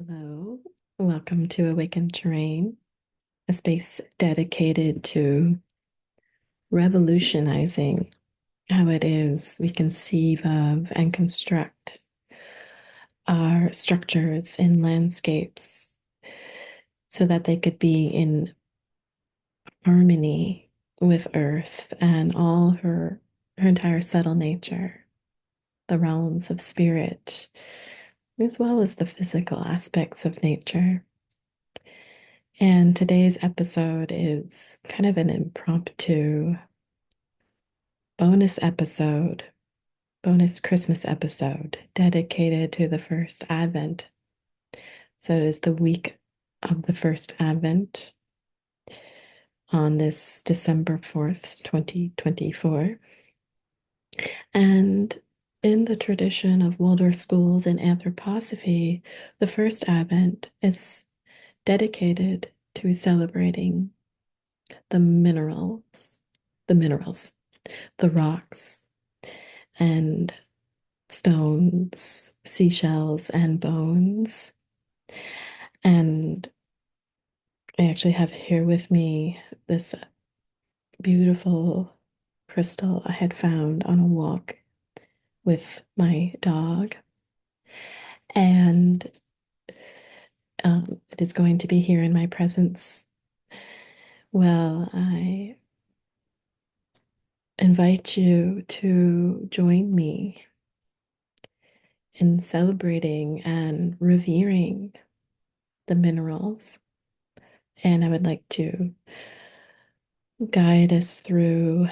Hello, welcome to Awakened Terrain, a space dedicated to revolutionizing how it is we conceive of and construct our structures in landscapes so that they could be in harmony with Earth and all her entire subtle nature, the realms of spirit, as well as the physical aspects of nature. And today's episode is kind of an impromptu bonus episode, bonus Christmas episode dedicated to the first Advent. So it is the week of the first Advent on this December 4th, 2024. And in the tradition of Waldorf schools and anthroposophy, the first Advent is dedicated to celebrating the minerals, the minerals, the rocks and stones, seashells, and bones. And I actually have here with me this beautiful crystal I had found on a walk with my dog. And it is going to be here in my presence. Well, I invite you to join me in celebrating and revering the minerals. And I would like to guide us through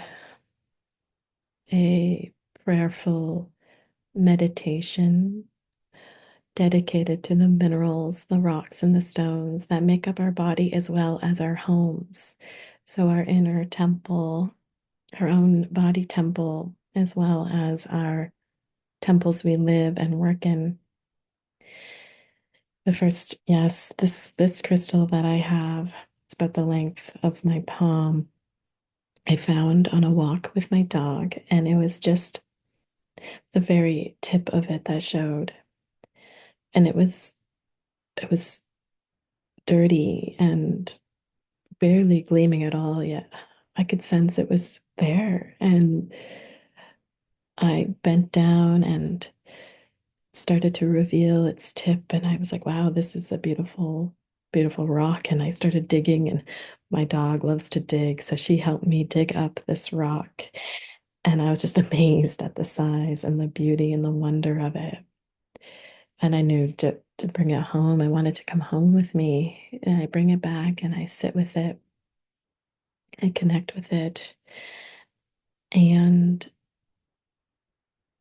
a prayerful meditation dedicated to the minerals, the rocks, and the stones that make up our body as well as our homes. So, our inner temple, our own body temple, as well as our temples we live and work in. The first, yes, this crystal that I have, it's about the length of my palm. I found on a walk with my dog, and it was just the very tip of it that showed. And it was dirty and barely gleaming at all, yet I could sense it was there. And I bent down and started to reveal its tip, and I was like, wow, this is a beautiful, beautiful rock. And I started digging, and my dog loves to dig, so she helped me dig up this rock. And I was just amazed at the size and the beauty and the wonder of it. And I knew to bring it home. I wanted to come home with me. And I bring it back and I sit with it. I connect with it. And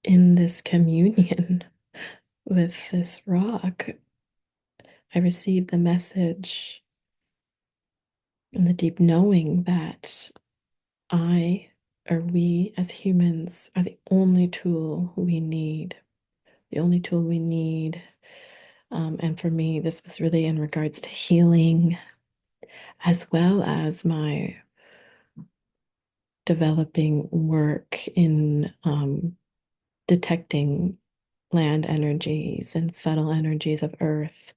in this communion with this rock, I received the message and the deep knowing that I, or we as humans, are the only tool we need. The only tool we need. And for me, this was really in regards to healing, as well as my developing work in detecting land energies and subtle energies of earth.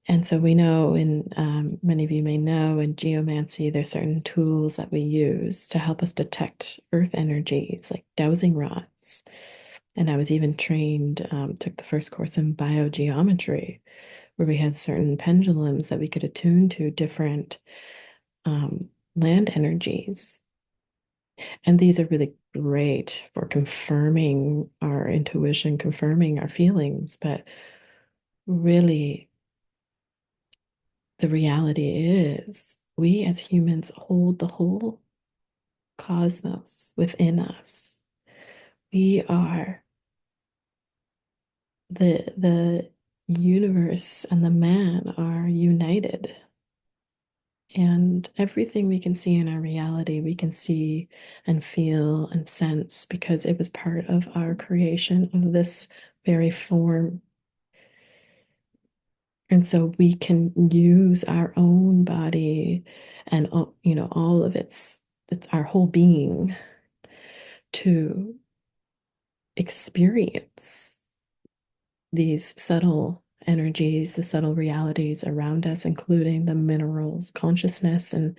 And so we know, in many of you may know, in geomancy, there's certain tools that we use to help us detect earth energies, like dowsing rods. And I was even trained, took the first course in biogeometry, where we had certain pendulums that we could attune to different land energies. And these are really great for confirming our intuition, confirming our feelings. But really, the reality is we as humans hold the whole cosmos within us. We are the universe and the man are united. And everything we can see in our reality, we can see and feel and sense because it was part of our creation of this very form. And so we can use our own body and all of it's our whole being to experience these subtle energies, the subtle realities around us, including the minerals, consciousness. And,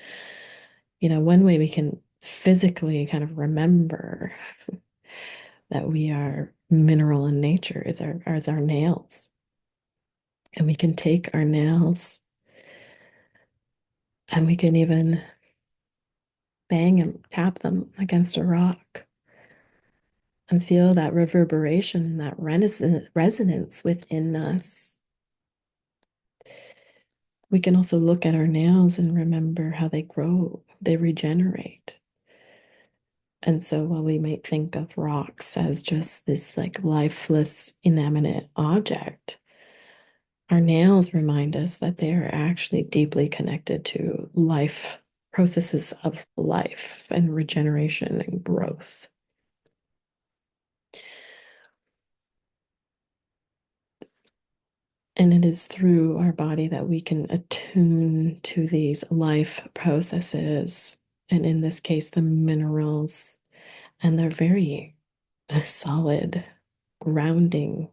one way we can physically kind of remember that we are mineral in nature is our nails. And we can take our nails and we can even bang and tap them against a rock and feel that reverberation and that resonance within us. We can also look at our nails and remember how they grow, they regenerate. And so while we might think of rocks as just this like lifeless, inanimate object, our nails remind us that they are actually deeply connected to life, processes of life and regeneration and growth. And it is through our body that we can attune to these life processes. And in this case, the minerals, and they're very solid, grounding,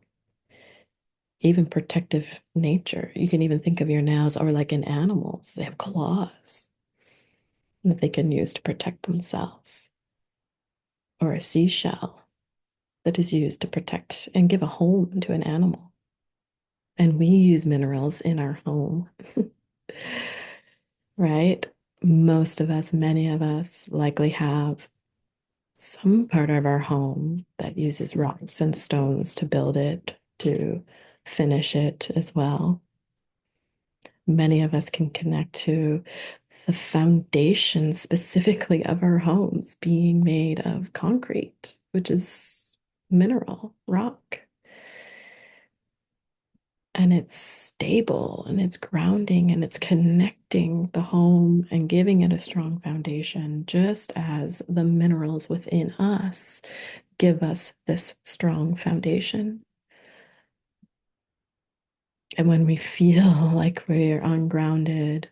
even protective nature. You can even think of your nails or like in animals, they have claws that they can use to protect themselves, or a seashell that is used to protect and give a home to an animal. And we use minerals in our home, right? Most of us, many of us likely have some part of our home that uses rocks and stones to build it, to finish it as well. Many of us can connect to the foundation specifically of our homes being made of concrete, which is mineral, rock. And it's stable and it's grounding and it's connecting the home and giving it a strong foundation, just as the minerals within us give us this strong foundation. And when we feel like we're ungrounded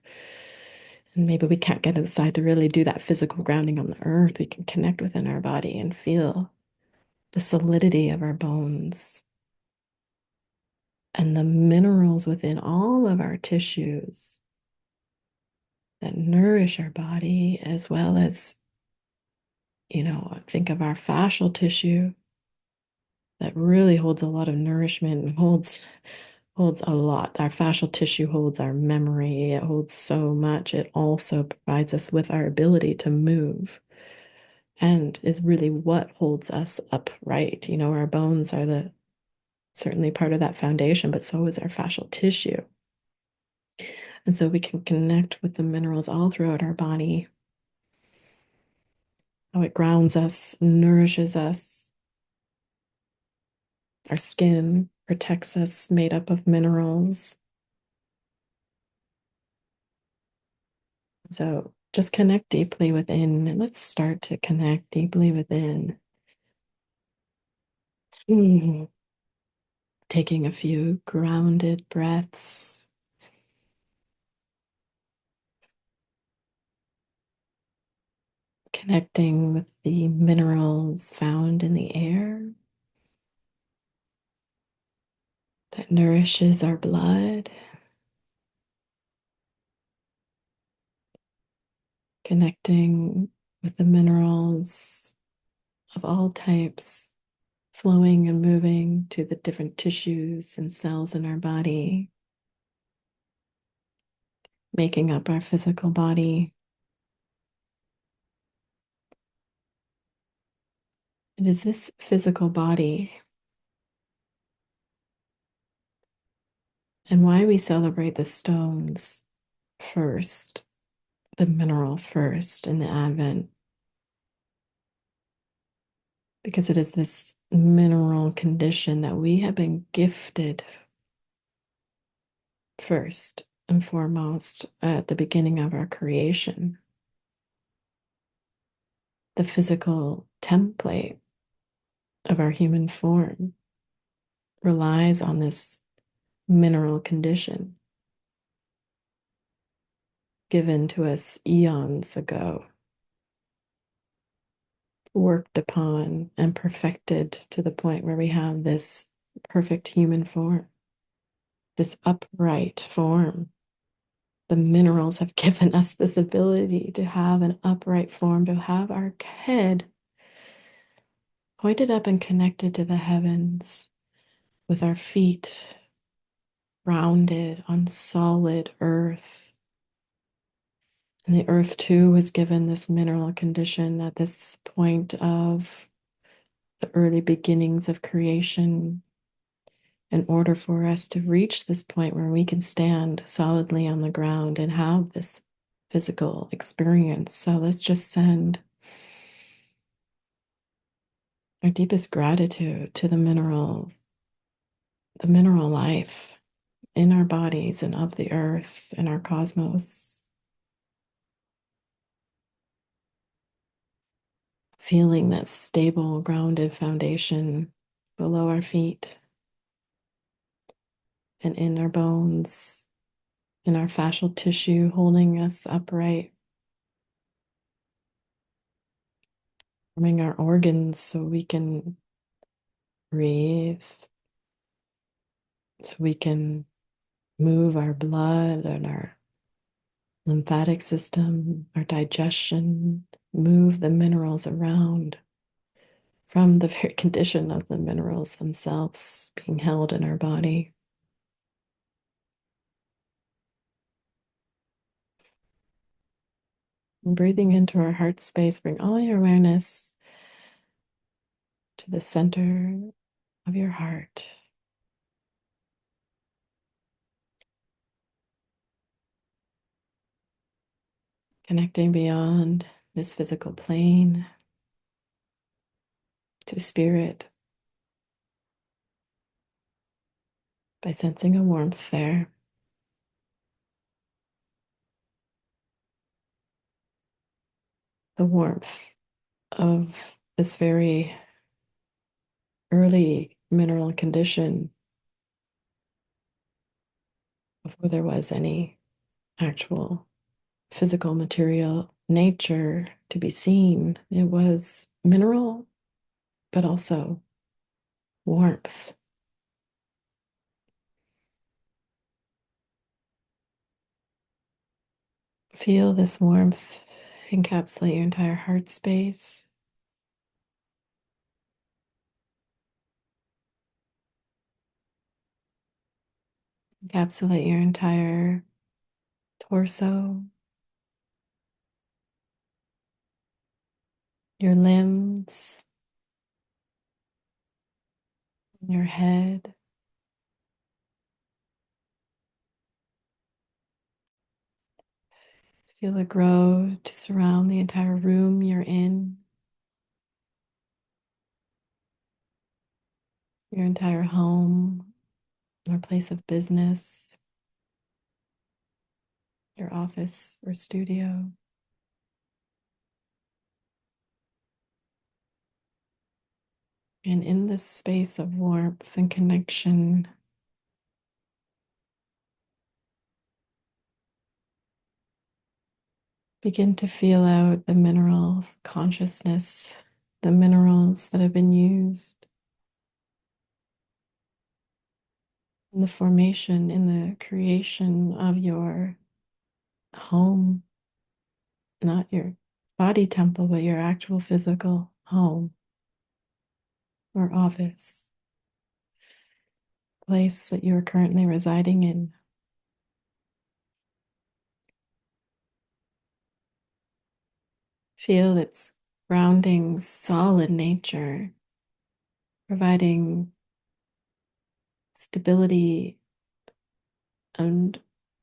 and maybe we can't get inside to really do that physical grounding on the earth, we can connect within our body and feel the solidity of our bones and the minerals within all of our tissues that nourish our body, as well as, think of our fascial tissue that really holds a lot of nourishment and holds a lot. Our fascial tissue holds our memory. It holds so much. It also provides us with our ability to move and is really what holds us upright. Our bones are certainly part of that foundation, but so is our fascial tissue. And so we can connect with the minerals all throughout our body, how it grounds us, nourishes us. Our skin protects us, made up of minerals. So just connect deeply within. And let's start to connect deeply within. Taking a few grounded breaths. Connecting with the minerals found in the air that nourishes our blood. Connecting with the minerals of all types, flowing and moving to the different tissues and cells in our body, making up our physical body. It is this physical body and why we celebrate the stones first, the mineral first in the Advent, because it is this mineral condition that we have been gifted first and foremost at the beginning of our creation. The physical template of our human form relies on this mineral condition given to us eons ago, worked upon and perfected to the point where we have this perfect human form. this upright form. The minerals have given us this ability to have an upright form, to have our head pointed up and connected to the heavens, with our feet grounded on solid earth. And the earth, too, was given this mineral condition at this point of the early beginnings of creation, in order for us to reach this point where we can stand solidly on the ground and have this physical experience. So let's just send our deepest gratitude to the mineral life in our bodies and of the earth and our cosmos. Feeling that stable, grounded foundation below our feet and in our bones, in our fascial tissue, holding us upright, forming our organs so we can breathe, so we can move our blood and our lymphatic system, our digestion, move the minerals around from the very condition of the minerals themselves being held in our body. And breathing into our heart space, bring all your awareness to the center of your heart. Connecting beyond this physical plane to spirit by sensing a warmth there. The warmth of this very early mineral condition before there was any actual physical material nature to be seen. It was mineral, but also warmth. Feel this warmth encapsulate your entire heart space. Encapsulate your entire torso, your limbs, your head. Feel it grow to surround the entire room you're in, your entire home or place of business, your office or studio. And in this space of warmth and connection, begin to feel out the minerals, consciousness, the minerals that have been used in the formation, in the creation of your home, not your body temple, but your actual physical home or office, place that you are currently residing in. Feel its grounding, solid nature, providing stability and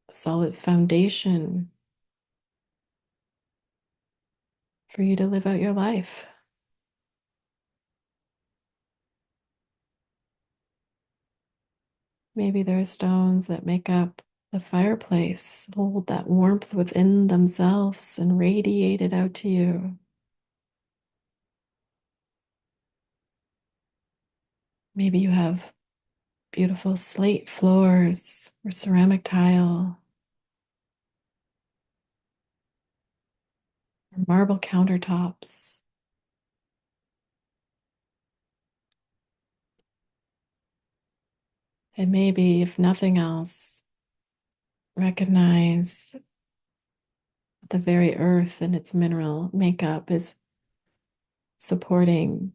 a solid foundation for you to live out your life. Maybe there are stones that make up the fireplace, hold that warmth within themselves and radiate it out to you. Maybe you have beautiful slate floors or ceramic tile or marble countertops. And maybe, if nothing else, recognize that the very earth and its mineral makeup is supporting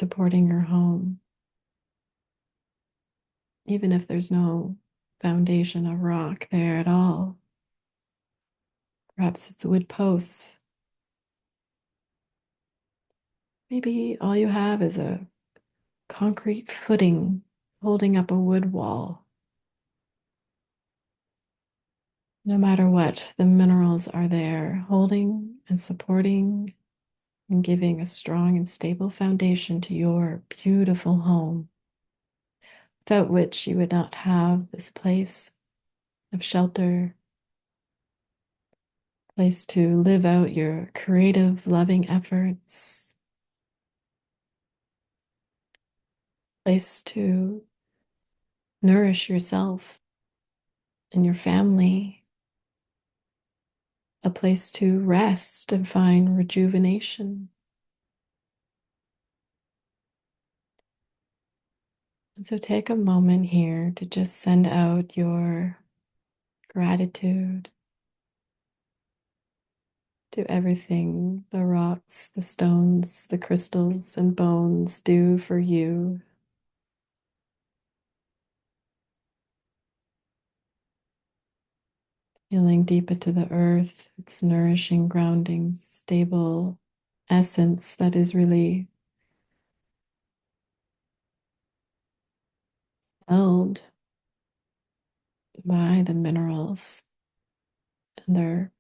your home, even if there's no foundation of rock there at all. Perhaps it's wood posts. Maybe all you have is a concrete footing holding up a wood wall. No matter what, the minerals are there, holding and supporting and giving a strong and stable foundation to your beautiful home, without which you would not have this place of shelter, place to live out your creative, loving efforts, place to nourish yourself and your family, a place to rest and find rejuvenation. And so take a moment here to just send out your gratitude to everything the rocks, the stones, the crystals, and bones do for you. Feeling deep into the earth, its nourishing, grounding, stable essence that is really held by the minerals and their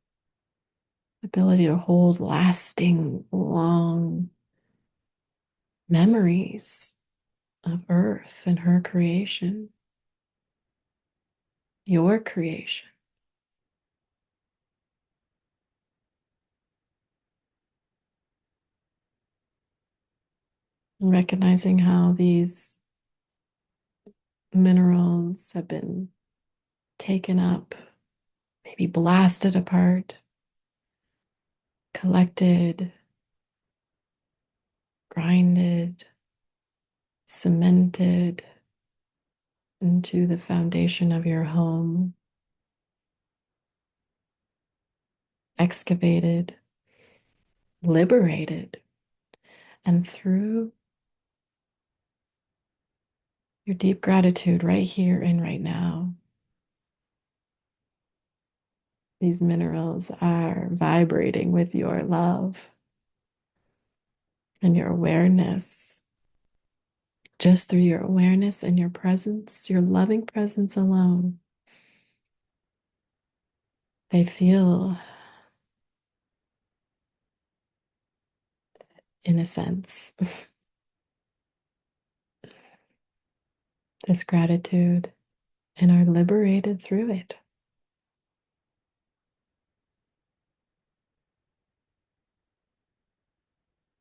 ability to hold lasting, long memories of Earth and her creation, your creation. And recognizing how these minerals have been taken up, maybe blasted apart, collected, grinded, cemented into the foundation of your home, excavated, liberated, and through your deep gratitude right here and right now, these minerals are vibrating with your love and your awareness. Just through your awareness and your presence, your loving presence alone, they feel, in a sense, this gratitude and are liberated through it.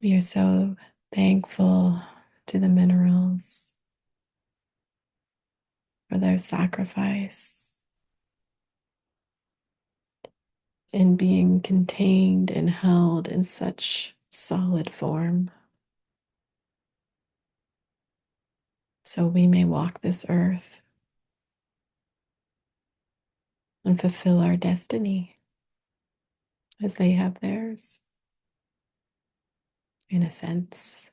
We are so thankful to the minerals for their sacrifice in being contained and held in such solid form, so we may walk this earth and fulfill our destiny as they have theirs, in a sense.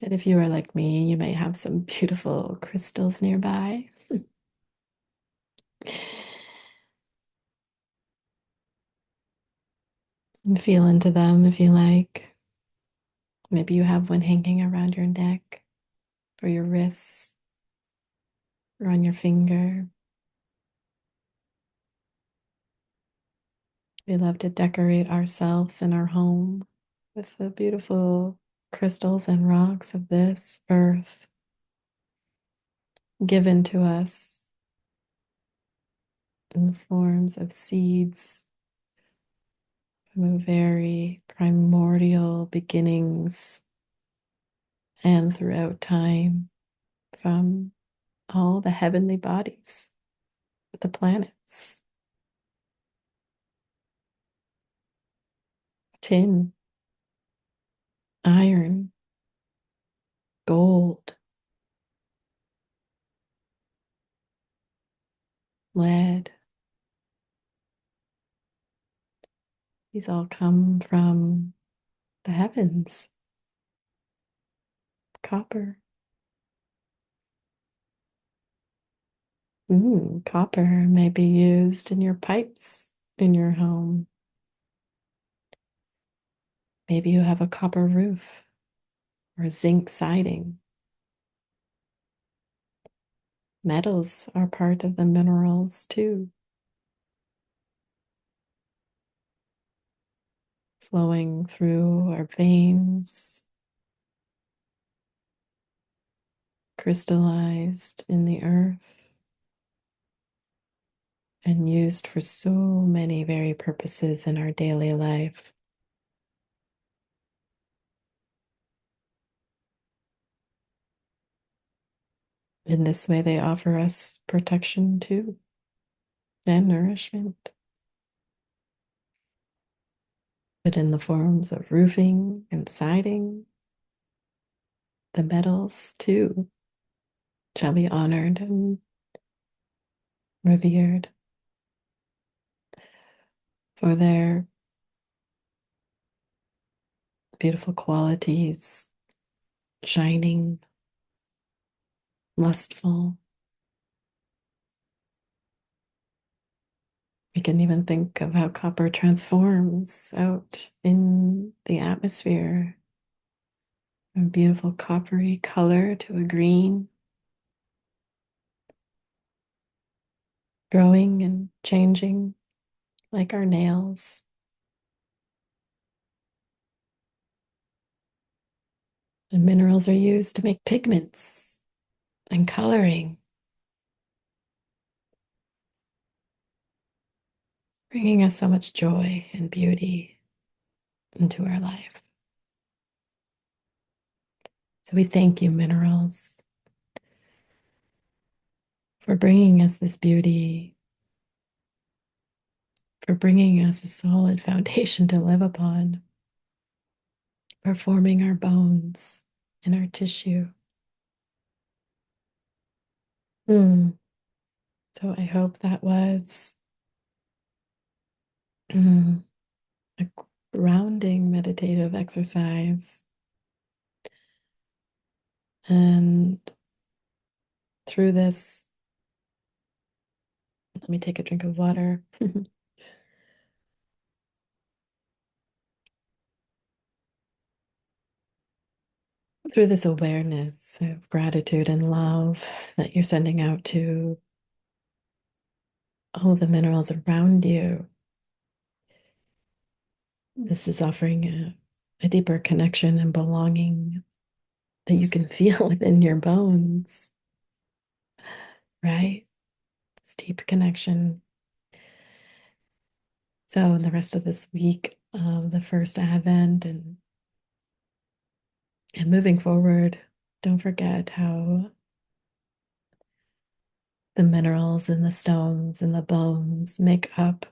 And if you are like me, you may have some beautiful crystals nearby. And feel into them if you like. Maybe you have one hanging around your neck or your wrists or on your finger. We love to decorate ourselves and our home with the beautiful crystals and rocks of this earth given to us in the forms of seeds from very primordial beginnings and throughout time from all the heavenly bodies, the planets. tin, iron, gold, lead. These all come from the heavens. Copper. Copper may be used in your pipes in your home. Maybe you have a copper roof or zinc siding. Metals are part of the minerals too, flowing through our veins, crystallized in the earth, and used for so many very purposes in our daily life. In this way, they offer us protection too and nourishment, but in the forms of roofing and siding, the metals too shall be honored and revered for their beautiful qualities, shining, lustful. We can even think of how copper transforms out in the atmosphere from a beautiful coppery color to a green, growing and changing like our nails. And minerals are used to make pigments and coloring, bringing us so much joy and beauty into our life. So we thank you, minerals, for bringing us this beauty, for bringing us a solid foundation to live upon, for forming our bones and our tissue. So I hope that was a grounding meditative exercise. And through this, let me take a drink of water. Through this awareness of gratitude and love that you're sending out to all the minerals around you, this is offering a deeper connection and belonging that you can feel within your bones, right? This deep connection. So, in the rest of this week of the first Advent and moving forward, don't forget how the minerals and the stones and the bones make up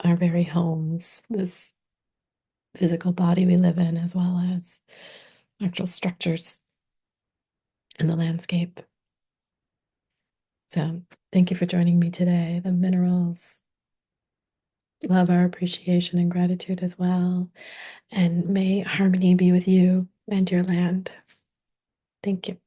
our very homes, this physical body we live in, as well as actual structures in the landscape. So, thank you for joining me today. The minerals love our appreciation and gratitude as well. And may harmony be with you and your land. Thank you.